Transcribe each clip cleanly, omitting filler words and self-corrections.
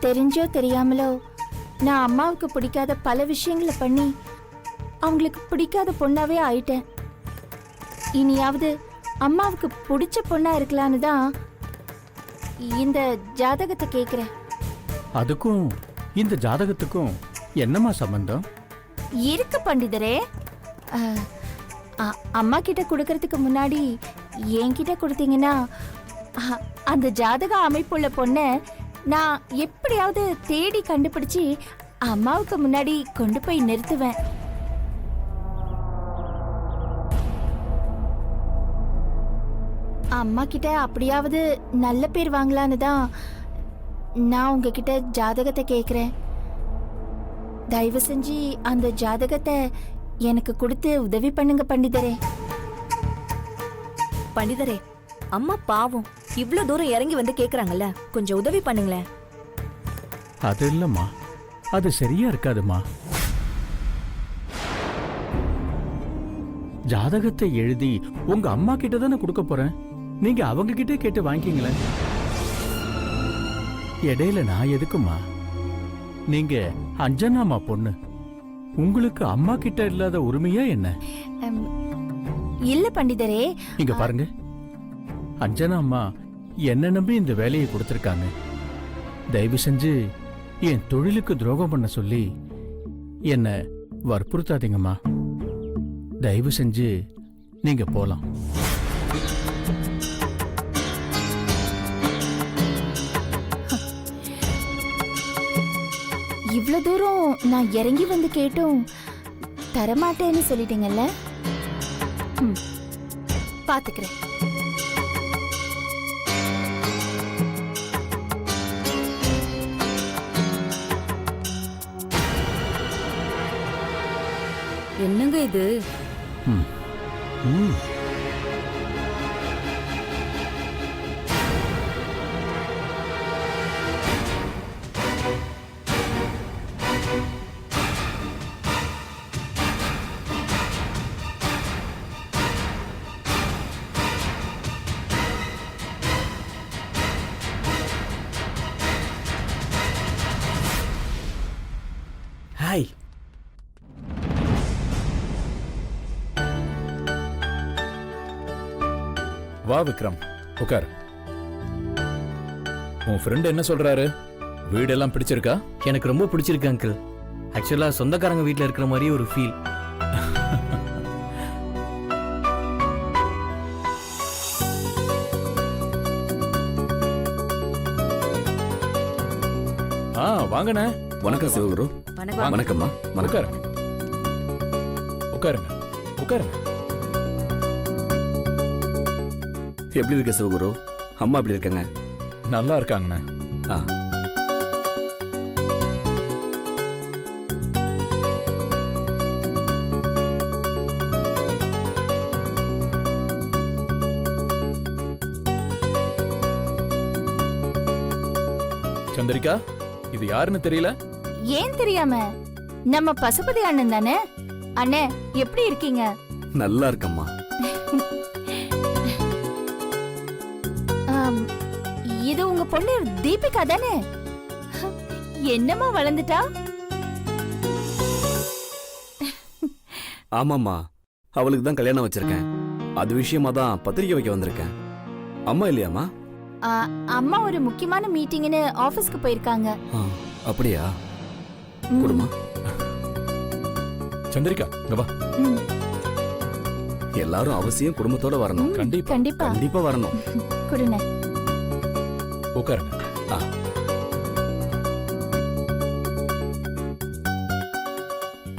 தெரிஞ்சோ தெரியாமலோ நான் அம்மாவுக்கு பிடிக்காத பல விஷயங்களை பண்ணி அவங்களுக்கு பிடிக்காத பொண்ணாவே ஆயிட்டேன். இனியாவது அம்மாவுக்கு பிடிச்ச பொண்ணா இருக்கலான்னு தான் இந்த ஜாதகத்தை கேக்குறேன். அதுக்கும் இந்த ஜாதகத்துக்கும் என்னமா சம்பந்தம் இருக்கு பண்டிதரே. அம்மா கிட்ட கொடுக்கறதுக்கு முன்னாடி என்கிட்ட கொடுத்தீங்கன்னா அந்த ஜாதக அமைப்புள்ள பொண்ணை நான் எப்படியாவது தேடி கண்டுபிடிச்சு அம்மாவுக்கு முன்னாடி கொண்டு போய் நிறுத்துவேன். அம்மா கிட்ட அப்படியாவது நல்ல பேர் வாங்கலான்னு தான் நான் உங்ககிட்ட ஜாதகத்தை கேக்குறேன். தயவு செஞ்சு அந்த ஜாதகத்தை எனக்கு கொடுத்து உதவி பண்ணுங்க பண்டிதரே. பண்டிதரே, அம்மா பாவம் இவ்ளோ தூரம் இறங்கி வந்து கேக்குறாங்கல்ல, கொஞ்சம் உதவி பண்ணுங்களேன். அது இல்லம்மா, அது சரியா இருக்காதுமா. ஜாதகத்தை எழுதி உங்க அம்மா கிட்ட தானே கொடுக்க போறேன். நீங்க அவங்க கிட்டே கேட்டு வாங்கிக்கீங்களேன். இடையில நான் எதுக்குமா? நீங்க அஞ்சனாமா பொண்ணு, உங்களுக்கு அம்மா கிட்ட இல்லாத உரிமையா என்ன? இல்ல பண்டிதரே. இங்க பாருங்க, அஞ்சனா அம்மா என்ன நம்பி இந்த வேலையை கொடுத்திருக்காங்க. தயவு செஞ்சு என் தொழிலுக்கு துரோகம் பண்ண சொல்லி என்ன வற்புறுத்தாதீங்கம்மா. தயவு செஞ்சு நீங்க போலாம். இவ்வளவு தூரம் நான் இறங்கி வந்து கேட்டும் தரமாட்டேன்னு சொல்லிட்டீங்கல்ல. பாத்துக்கிறேன். என்னங்க இது? ஹாய். வா விக்ரம், உட்கார். உன் ஃப்ரெண்ட் என்ன சொல்றாரு? வீடெல்லாம் பிடிச்சிருக்கா? எனக்கு ரொம்ப பிடிச்சிருக்கு அங்கிள். ஆக்சுவலா சொந்தக்காரங்க வீட்டில் இருக்கிற மாதிரி ஒரு ஃபீல். வாங்கண்ணே. வணக்கம் சிவகுரு. வணக்கம்மா. உட்காருங்க உட்காருங்க உட்காருங்க. எப்படி இருக்க சிவகுரு? அம்மா எப்படி இருக்காங்க? நல்லா இருக்காங்கண்ணே. சந்திரிகா, இது யாருன்னு தெரியல? ஏன் தெரியாம? நம்ம பசுபதி அண்ணன் தானே. அண்ணே, எப்படி இருக்கீங்க? நல்லா இருக்கம்மா. இது உங்க பொண்ணு தீபிகா தானே? என்னமா வளர்ந்துட்டா? ஆமாம்மா, அவளுக்கு தான் கல்யாணம் வச்சிருக்கேன். அது விஷயமா தான் பத்திரிக்கை வைக்க வந்திருக்கேன். அம்மா இல்லையாம்மா? அம்மா ஒரு முக்கியமான மீட்டிங்னு ஆபீஸ்க்கு போயிருக்காங்க. அப்படியா? குடுமா. சந்திரிகா, இங்க வா. எல்லாரும் அவசியம் குடும்பத்தோட வரணும். கண்டிப்பா கண்டிப்பா கண்டிப்பா வரணும். குடுங்க. உட்காருங்க.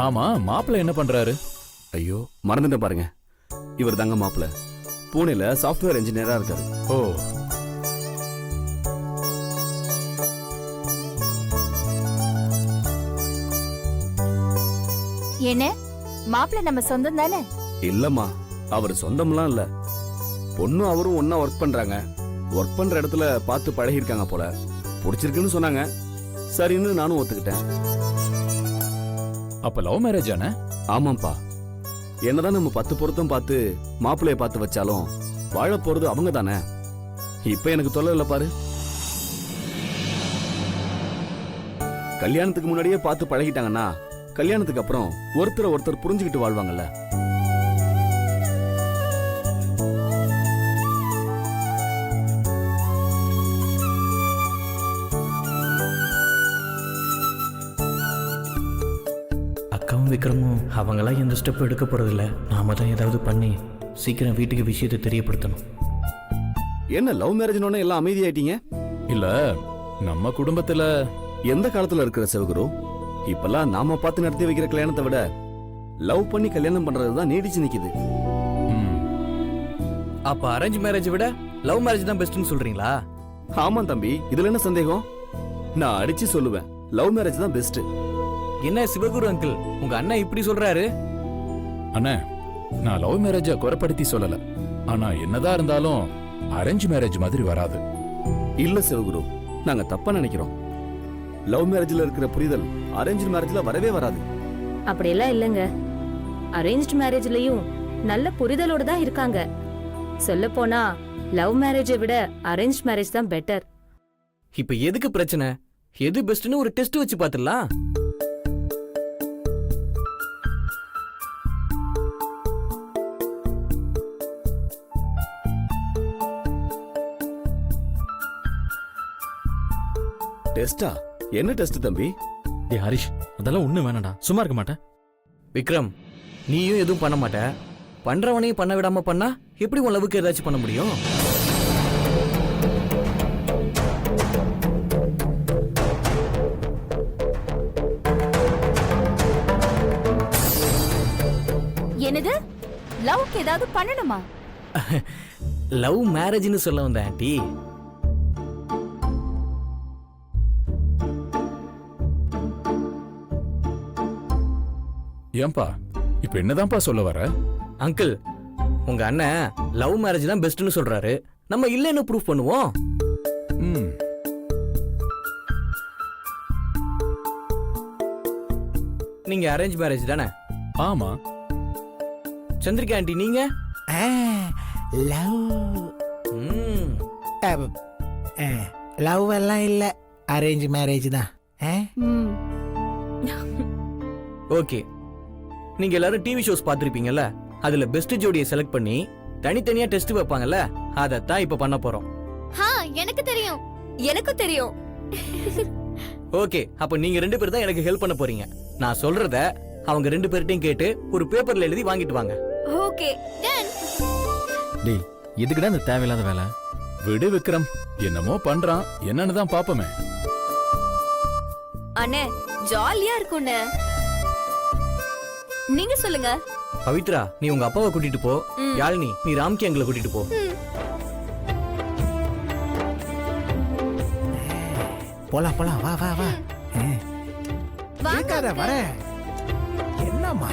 ஆமா, மாப்பிள்ள என்ன பண்றாரு? ஐயோ, மறந்துட்டேன் பாருங்க. இவர் தாங்க மாப்பிள்ள. பூனேல சாஃப்ட்வேர் இன்ஜினியரா இருக்காரு. ஓ, என்ன மாப்பிள்ள நம்ம சொந்தம் தானே? இல்லம்மா, அவர் சொந்தம்லாம் இல்ல. பொண்ணும் அவரும் ஒன்னா ஒர்க் பண்றாங்க. ஒர்க் பண்ற இடத்துல பார்த்து பழகி இருக்காங்க போல. பிடிச்சிருக்குன்னு சொன்னாங்க. சரின்னு நானும் ஒத்துக்கிட்டேன். அப்ப லவ் மேரேஜ் ஆன? ஆமாப்பா. என்னதான் நம்ம 10 பொருத்தம் பார்த்து மாப்பிள்ளைய பார்த்து வச்சாலும் வாழ போறது அவங்க தானே. இப்ப எனக்கு தொல்லை இல்ல பாரு. கல்யாணத்துக்கு முன்னாடியே பார்த்து பழகிட்டாங்கன்னா கல்யாணத்துக்கு அப்புறம் ஒருத்தரை ஒருத்தர் புரிஞ்சுக்கிட்டு வாழ்வாங்கல்ல. அக்காவும் விக்ரமும் அவங்களாம் எந்த ஸ்டெப் எடுக்க போறதில்ல. நாம தான் ஏதாவது பண்ணி சீக்கிரம் வீட்டுக்கு விஷயத்தை தெரியப்படுத்தணும். என்ன லவ் மேரேஜ்னோட எல்லாம் அமைதியாயிட்டீங்க? இல்ல நம்ம குடும்பத்துல எந்த காலத்துல இருக்கிற சிவகுரு? இப்பெல்லாம் நாம பார்த்து நடத்தி வைக்கிற கல்யாணத்தை விட லவ் பண்ணி கல்யாணம் பண்றதுதான் நீடிச்சு நிக்குது. ம், அப்ப அரேஞ்ச் மேரேஜ் விட லவ் மேரேஜ் தான் பெஸ்ட்னு சொல்றீங்களா? ஆமா தம்பி, இதுல என்ன சந்தேகம்? நான் அடிச்சு சொல்லுவேன், லவ் மேரேஜ் தான் பெஸ்ட். என்ன சிவகுரு அங்கிள், உங்க அண்ணன் இப்படி சொல்றாரு? அண்ணே, நான் லவ் மேரேஜ குறைப்படுத்தி சொல்லல. ஆனா என்னதான் இருந்தாலும் அரேஞ்ச் மேரேஜ் மாதிரி வராது. இல்ல சிவகுரு, நாங்க தப்பா நினைக்கிறோம். லவ் மேரேஜ்ல இருக்கிற புரிதல் அரேஞ்ச் மேரேஜ்ல வரவே வராது. அப்படியெல்லாம் இல்லைங்க. அரேஞ்ச்ட் மேரேஜ்லயும் நல்ல புரிதலோட தான் இருக்காங்க. சொல்ல போனா லவ் மேரேஜை விட அரேஞ்ச் மேரேஜ் தான் பெட்டர். இப்ப எதுக்கு பிரச்சனை? எது பெஸ்ட்னு ஒரு டெஸ்ட் வச்சு பாத்துடலாம். டெஸ்டா? என்ன டெஸ்ட் தம்பி? டேய் ஹரிஷ், அதெல்லாம் ஒண்ணு வேணாம்டா. சும்மா இருக்க மாட்டேன். விக்ரம், நீயும் எதுவும் பண்ண மாட்ட. பண்றவனையும் பண்ண விடாம பண்ணா எப்படி உன் லவ்வுக்கு ஏதாச்சும் பண்ண முடியும்? என்னது? லவ்க்கு ஏதாவது பண்ணணுமா? லவ் மேரேஜ்னு சொல்ல வந்த ஆண்டி. ஏன்பா இப்ப என்னதான்ப்பா சொல்ல வர? அங்கிள், உங்க அண்ணன் லவ் மேரேஜ் தான் பெஸ்ட்னு சொல்றாரு. நம்ம இல்லைன்னு ப்ரூஃப் பண்ணுவோம். ம், நீங்க அரேஞ்ச் மேரேஜ் தானே? ஆமா. சந்திரிகா ஆண்டி, நீங்க? லவ் ம், லவ் எல்லாம் இல்ல, அரேஞ்ச் மேரேஜ் தான். ம், ஓகே. நீங்க எல்லாரும் டிவி ஷோஸ் பார்த்திருப்பீங்கல்ல, அதுல பெஸ்ட் ஜோடியை செலக்ட் பண்ணி தனித்தனியா டெஸ்ட் வைப்பாங்கல்ல, அதைத்தான் இப்ப பண்ண போறோம். எனக்கு தெரியும். எனக்கும் தெரியும். ஓகே, அப்ப நீங்க 2 பேர் தான் எனக்கு ஹெல்ப் பண்ண போறீங்க. நான் சொல்றத அவங்க 2 பேர்ட்டையும் கேட்டு ஒரு பேப்பர்ல எழுதி வாங்கிட்டு வாங்க. Okay, done. டேய், எதுக்குடா இந்த தேவையில்லாத வேலை? விடு விக்ரம், என்னமோ பண்றான், என்னன்னு தான் பாப்போமே. அண்ணே, ஜாலியா இருக்கும்ண்ணே. நீங்க சொல்லுங்க. பவித்ரா, நீ உங்க அப்பாவை கூட்டிட்டு போ. ம். யாழினி, நீ ராம்கி அங்கிளை கூட்டிட்டு போ. போலாம் போலாம், வா வா வா. கேட்காத, வரேன். என்னம்மா?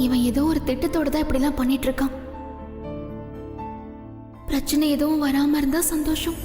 இவன் ஏதோ ஒரு திட்டத்தோட தான் இப்படிலாம் பண்ணிட்டு இருக்கான். பிரச்சனை எதுவும் வராம இருந்தா சந்தோஷம்.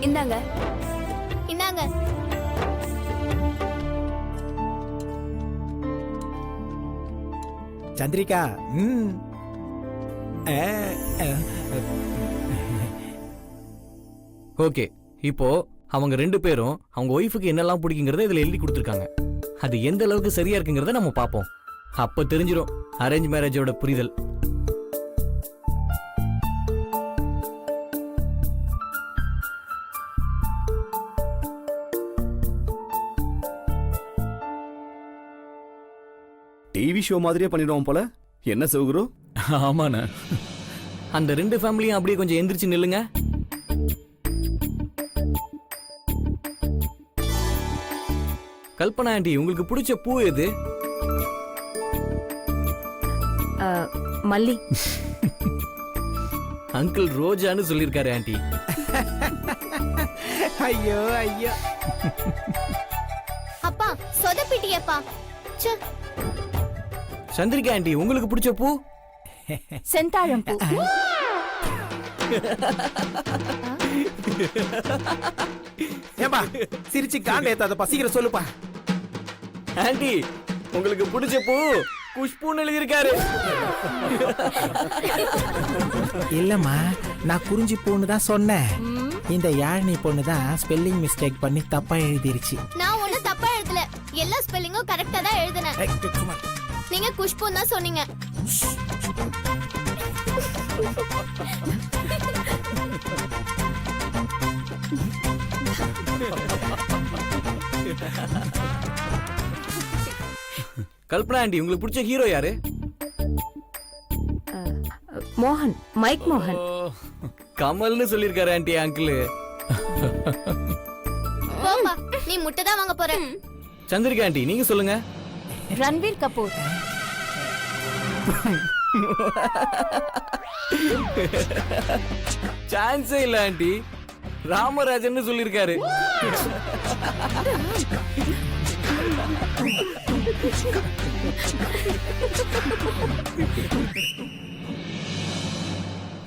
இந்தாங்க. இந்தாங்க. சந்திரிகா. ம். ஓகே, இப்போ அவங்க 2 பேரும் அவங்க ஒய்ஃபுக்கு என்னெல்லாம் பிடிக்குங்கிறத இதுல எழுதி கொடுத்துருக்காங்க. அது எந்த அளவுக்கு சரியா இருக்குங்கிறத நம்ம பார்ப்போம். அப்ப தெரிஞ்சிரும் அரேஞ்ச் மேரேஜோட புரிதல். டிவி ஷோ மாதிரியே பண்ணிடுவோம் போல. என்ன சிவகுரு? ஆமாண்ணே. அந்த 2 ஃபேமிலியும் அப்படியே கொஞ்சம் எந்திரிச்சு நில்லுங்க. கல்பனா ஆண்டி, உங்களுக்கு பிடிச்ச பூ எது? மல்லி. அங்கிள் ரோஜான்னு சொல்லிருக்காரு ஆண்டி. ஐயோ ஐயோ. அப்பா, சொதப்பிட்டியப்பா. சந்திரிகா ஆண்டி உங்களுக்கு பிடிச்ச பூ செந்தாழம் பூ. ஏம்பா சிரிச்சு காண்ட ஏத்தாத பசிக்கிற சொல்லுப்பா. ஆண்டி உங்களுக்கு பிடிச்ச பூ குஷ்பூன்னு எழுதியிருக்காரு. இல்லம்மா நான் குறிஞ்சி பூன்னு தான் சொன்னேன். இந்த யாழினி பொண்ணு தான் ஸ்பெல்லிங் மிஸ்டேக் பண்ணி தப்பா எழுதிருச்சு. நான் ஒண்ணு தப்பா எழுதல, எல்லா ஸ்பெல்லிங்கும் கரெக்டா தான் எழுதினேன். நீங்க குஷ்பு தான் சொன்னீங்க. கல்பனா ஆண்டி உங்களுக்கு பிடிச்ச ஹீரோ யாரு? மோகன், மைக் மோகன். கமல்னு சொல்லிருக்காரு ஆண்டி அங்கிள். போப்பா, நீ முட்டை தான் வாங்க போற. சந்திரிகா ஆண்டி நீங்க சொல்லுங்க. ரன்வீர் கபூர். சான்ஸே இல்ல ஆண்டி, ராமராஜன் சொல்லிருக்காரு.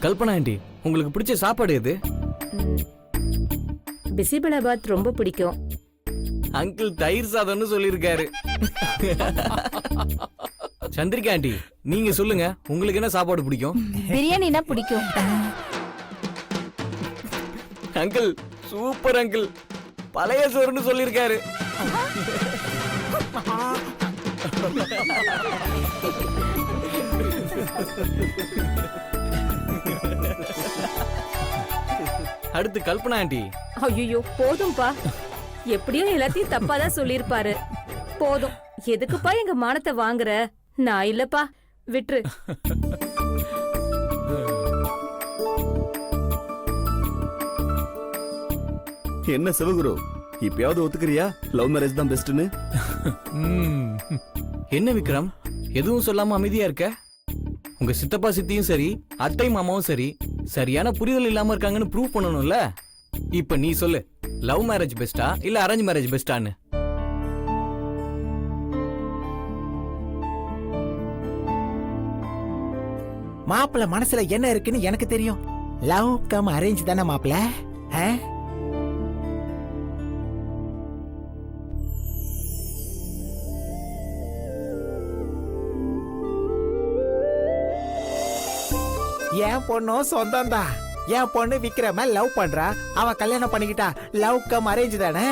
கல்பனா ஆண்டி உங்களுக்கு பிடிச்ச சாப்பாடு எது? பிசிபலாபாத் ரொம்ப பிடிக்கும். அங்கிள் தயிர் சாதம்னு சொல்லிருக்காரு. சந்திரிகா ஆண்டி நீங்க சொல்லுங்க, உங்களுக்கு என்ன சாப்பாடு பிடிக்கும்? பிரியாணினா பிடிக்கும். அங்கிள் சூப்பர் அங்கிள், பழைய சோறுன்னு சொல்லிருக்காரு. அடுத்து கல்பனா ஆண்டி. ஐயோ போதும்பா, எப்படியோ எல்லாத்தையும் தப்பா தான் சொல்லிருப்பாரு. போதும், எதுக்குப்பா எங்க மானத்தை வாங்குற? நான் இல்லப்பா, விட்டுரு. என்ன சிவகுரு, இப்பயாவது ஒத்துக்கிறியா லவ் மேரேஜ் தான் பெஸ்ட்னு? என்ன விக்ரம் எதுவும் சொல்லாம அமைதியா இருக்க? உங்க சித்தப்பா சித்தியும் சரி அத்தை மாமாவும் சரி சரியான புரிதல் இல்லாம இருக்காங்கன்னு ப்ரூவ் பண்ணணும்ல. இப்ப நீ சொல்லு, லவ் மேரேஜ் பெஸ்டா இல்ல அரேஞ்ச் மேரேஜ் பெஸ்டான்னு? மாப்பிள்ள மனசுல என்ன இருக்குன்னு எனக்கு தெரியும். லவ் கம் அரேஞ்ச் தானே மாப்பிள்ள. என் பொண்ணும் சொந்தம் தான். என் பொண்ணு விக்ரம லவ் பண்றா, அவ கல்யாணம் பண்ணிக்கிட்டா. லவ் கம் அரேஞ்ச் தானே.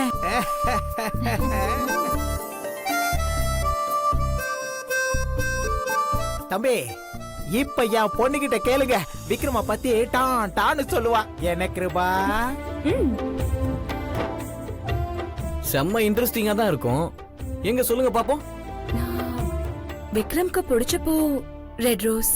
தம்பி இப்ப என் பொண்ணுகிட்ட கேளுங்க, விக்ரம பத்தி டான் டான்னு சொல்லுவா. என்ன கிருபா? செம்ம இன்ட்ரெஸ்டிங்கா தான் இருக்கும். எங்க சொல்லுங்க பாப்போம். விக்ரம்க்கு பிடிச்ச பூ ரெட் ரோஸ்.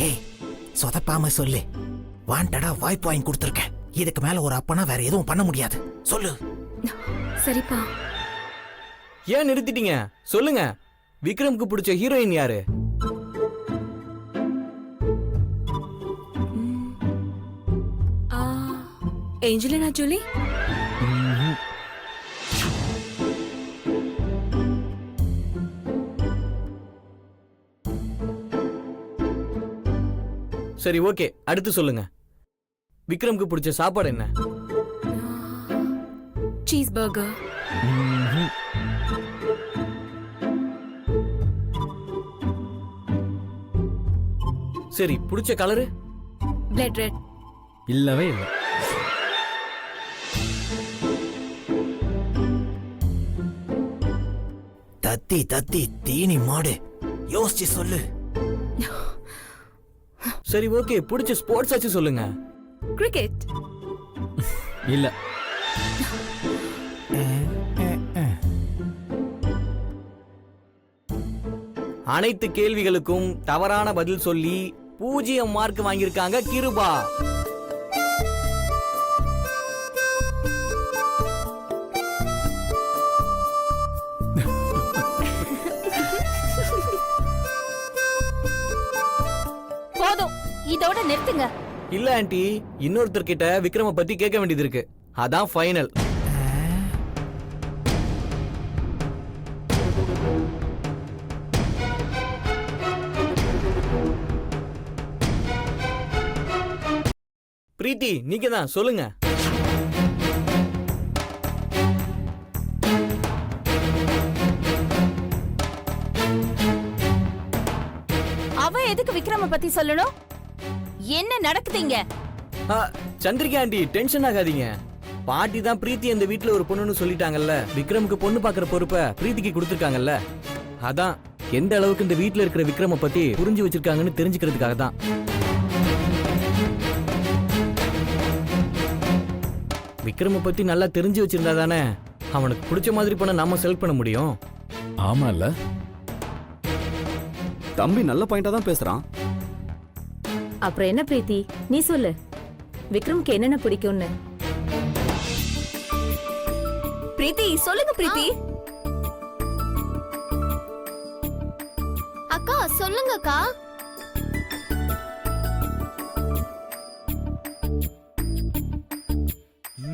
ஏய் சொதப்பாம சொல்லு. வாண்டடா வாய்ப்பு வாங்கி கொடுத்துருக்கேன். இதுக்கு மேல ஒரு அப்பனா வேற எதுவும் பண்ண முடியாது. சொல்லு. சரிப்பா. ஏன் நிறுத்திட்டீங்க? சொல்லுங்க, விக்ரம்க்கு பிடிச்ச ஹீரோயின் யாரு? Angelina Jolie. சரி ஓகே, அடுத்து சொல்லுங்க, விக்ரம்க்கு பிடிச்ச சாப்பாடு என்ன? Cheese burger. சரி பிடிச்ச கலரு? Blood red. இல்லவே இல்லை. தத்தி தத்தி தீனி மாடு, யோசிச்சு சொல்லு. சரி ஓகே, பிடிச்ச ஸ்போர்ட்ஸ் ஆச்சு சொல்லுங்க. கிரிக்கெட். இல்ல. அனைத்து கேள்விகளுக்கும் தவறான பதில் சொல்லி 0 மார்க் வாங்கியிருக்காங்க கிருபா. போதும், இதோட நிறுத்துங்க. இல்ல ஆண்டி, இன்னொருத்தர் கிட்ட விக்ரம பத்தி கேட்க வேண்டியது இருக்கு. அதான் ஃபைனல். பிரீத்தி, நீங்க தான் சொல்லுங்க. அவ எதுக்கு விக்ரம பத்தி சொல்லணும்? என்ன நடக்குதுங்க? சந்திரிகா ஆண்டி, டென்ஷன் ஆகாதீங்க. பாட்டி தான் பிரீத்தி இந்த வீட்ல ஒரு பொண்ணுன்னு சொல்லிட்டாங்கல்ல. விக்ரமுக்கு பொண்ணு பாக்குற பொறுப்பை பிரீத்திக்கு கொடுத்துருக்காங்கல்ல. அதான் எந்த அளவுக்கு இந்த வீட்ல இருக்கிற விக்ரம பத்தி புரிஞ்சு வச்சிருக்காங்கன்னு தெரிஞ்சுக்கிறதுக்காக தான். விக்ரம பத்தி நல்லா தெரிஞ்சு வச்சிருந்தா தானே அவனுக்கு பிடிச்ச மாதிரி பண்ண நாம செலக்ட் பண்ண முடியும். ஆமால, தம்பி நல்ல பாயிண்டா தான் பேசுறான். அப்புறம் என்ன பிரீத்தி, நீ சொல்லு, விக்ரம்க்கு என்னென்ன பிடிக்கும்னு. பிரீத்தி சொல்லுங்க பிரீத்தி. அக்கா சொல்லுங்கக்கா.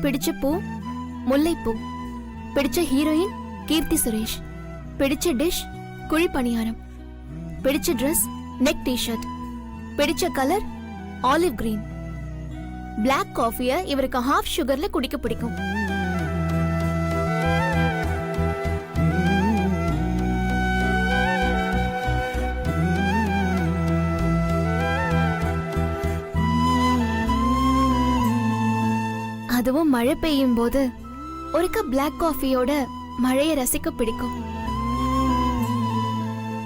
பிடிச்ச பூ முல்லைப்பூ, பிடிச்ச ஹீரோயின் கீர்த்தி சுரேஷ், பிடிச்ச டிஷ் குழி பணியாரம், பிடிச்ச ட்ரெஸ் நெக் டி-ஷர்ட், பிடிச்ச கலர் ஆலிவ் கிரீன். பிளாக் காஃபிய இவருக்கு ஹாஃப் சுகர்ல குடிக்க பிடிக்கும். அதுவும் மழை பெய்யும் போது ஒரு கப் பிளாக் காஃபியோட மழையை ரசிக்க பிடிக்கும்.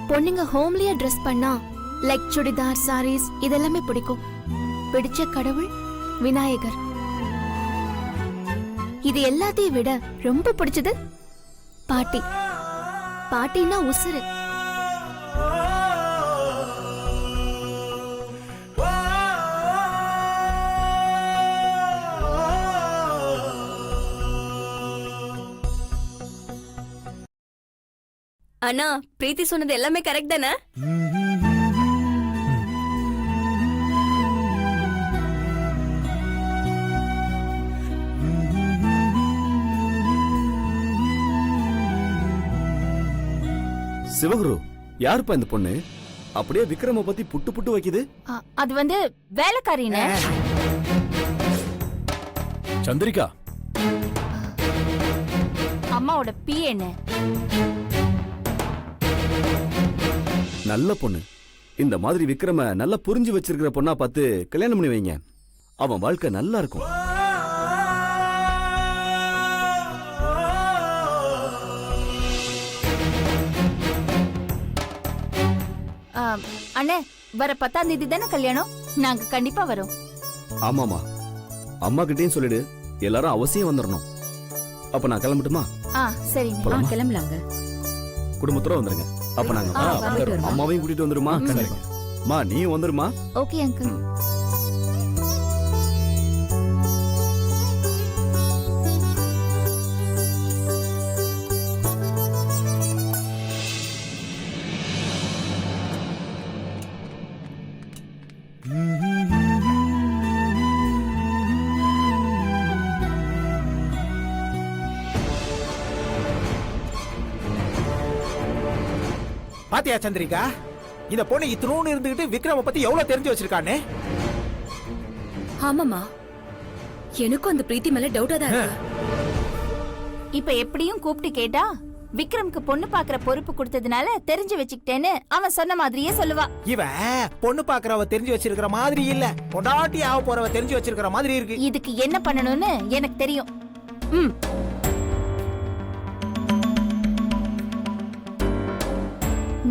பொண்ணுங்க ஹோம்லியா ட்ரெஸ் பண்ணா லைக் சுடிதார், சாரீஸ் இதெல்லாமே பிடிக்கும். பிடிச்ச கடவுள் விநாயகர். இது எல்லாத்தையும் விட ரொம்ப பிடிச்சது பாட்டி. பாட்டினா உசுரு. அண்ணா, பிரீத்தி சொன்னது எல்லாமே கரெக்ட் தானே? சிவகுரு, யாருப்பா இந்த பொண்ணு? அப்படியே விக்ரம பத்தி புட்டு புட்டு வைக்குது. அது வந்து வேலைக்காரின்னு. சந்திரிகா, அம்மாவோட பிஏன்னு. நல்ல பொண்ணு. இந்த மாதிரி விக்ரம நல்லா புரிஞ்சு வச்சிருக்கிற பொண்ணா பார்த்து கல்யாணம் பண்ணி வைங்க. அவன் வாழ்க்கை நல்லா இருக்கும். அண்ணே, வர 10ஆம் தேதி தானே கல்யாணம். நாங்க கண்டிப்பா வரோம். ஆமாமா, அம்மா கிட்டயும் சொல்லிடு, எல்லாரும் அவசியம் வந்துடணும். அப்ப நான் கிளம்பட்டுமா? சரிங்க. போலாமா? கிளம்பலாங்க. குடும்பத்தோட வந்துருங்க. அப்ப நாங்க வந்துடுறோம். அம்மாவையும் கூட்டிட்டு வந்துருமா? மா, நீயும் வந்துருமா? Okay uncle. பாத்தியா சந்திரிகா, இந்த பொண்ணு இத்தனூன்னு இருந்துகிட்டு விக்ரம பத்தி எவ்வளவு தெரிஞ்சு வச்சிருக்கானே. ஆமாமா, எனக்கும் அந்த பிரீத்தி மேல டவுட்டா தான் இருக்கு. இப்ப எப்படியும் கூப்பிட்டு கேட்டா விக்ரம்க்கு பொண்ணு பாக்குற பொறுப்பு கொடுத்ததுனால தெரிஞ்சு வச்சுக்கிட்டேன்னு அவன் சொன்ன மாதிரியே சொல்லுவா. இவ பொண்ணு பாக்குறவ தெரிஞ்சு வச்சிருக்கிற மாதிரி இல்ல, பொண்டாட்டி ஆக போறவ தெரிஞ்சு வச்சிருக்கிற மாதிரி இருக்கு. இதுக்கு என்ன பண்ணணும்னு எனக்கு தெரியும்.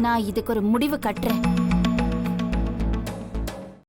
நான் இதுக்கு ஒரு முடிவு கட்டுறேன்.